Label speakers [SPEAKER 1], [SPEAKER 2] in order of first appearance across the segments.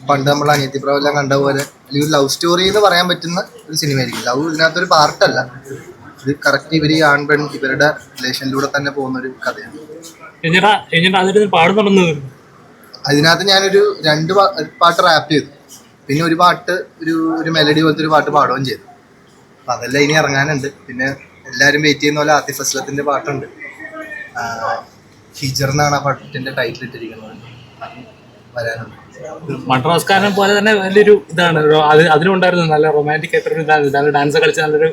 [SPEAKER 1] പണ്ട് നമ്മൾ അനിയത്തിപ്രാവെല്ലാം കണ്ട പോലെ അല്ലെങ്കിൽ ഒരു ലവ് സ്റ്റോറി എന്ന് പറയാൻ പറ്റുന്ന ഒരു സിനിമയായിരിക്കും. ലവ് ഇതിനകത്തൊരു പാർട്ടല്ല, ഇത് കറക്റ്റ് ഇവർ ഈ ആൺ പെൺ ഇവരുടെ റിലേഷനിലൂടെ തന്നെ പോകുന്ന ഒരു കഥയാണ്. അതിനകത്ത് ഞാനൊരു ഒരു പാട്ട് റാപ്പ് ചെയ്തു, പിന്നെ ഒരു പാട്ട് ഒരു മെലഡി പോലത്തെ ഒരു പാട്ട് പാടുകയും ചെയ്തു. അപ്പം അതെല്ലാം ഇനി ഇറങ്ങാനുണ്ട്. പിന്നെ എല്ലാവരും വെയിറ്റ് ചെയ്യുന്ന പോലെ ആതിഫ് അസ്ലത്തിന്റെ പാട്ടുണ്ട്, ഹിജർ എന്നാണ് ആ പാട്ടിന്റെ ടൈറ്റിൽ ഇട്ടിരിക്കുന്നത്, വരാനുണ്ട്.
[SPEAKER 2] മദ്രാസ്കാരനെ പോലെ തന്നെ വലിയൊരു ഇതാണ് അതിനുണ്ടായിരുന്നു, നല്ല റൊമാൻറ്റിക് ആയിട്ടൊരു ഇതാണ്, ഡാൻസ് കളിച്ച നല്ലൊരു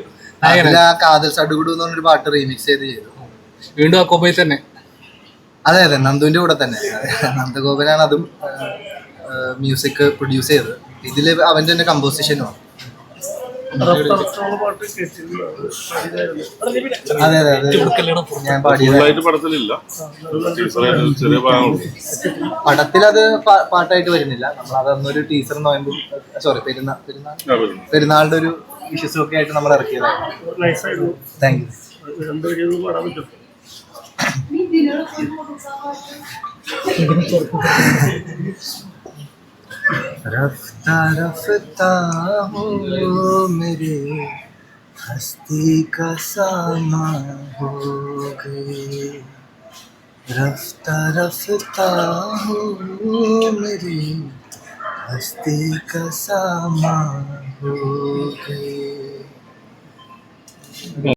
[SPEAKER 1] കാതൽ സടുകുടു എന്ന് പറഞ്ഞൊരു പാട്ട് റീമിക്സ് ചെയ്തു.
[SPEAKER 2] വീണ്ടും ആ കോപ്പയിൽ തന്നെ.
[SPEAKER 1] അതെ അതെ, നന്ദുവിന്റെ കൂടെ തന്നെ. നന്ദഗോപനാണ് അതും മ്യൂസിക് പ്രൊഡ്യൂസ് ചെയ്തത്. ഇതില് അവന്റെ തന്നെ കമ്പോസിഷനുമാണ്. അതെ അതെ അതെ, ഞാൻ പാടിയത് പടത്തിൽ അത് പാട്ടായിട്ട് വരുന്നില്ല. നമ്മൾ അതൊന്നൊരു ടീച്ചർ നോയമ്പും പെരുന്നാളിന്റെ ഒരു വിഷസും ഒക്കെ ആയിട്ട് നമ്മൾ ഇറക്കിയതാണ്. Thank you. रफ्ता रफ्ता हो मेरे हस्ती का सामा हो गए, रफ्ता रफ्ता हो मेरे हस्ती का सामा हो गए.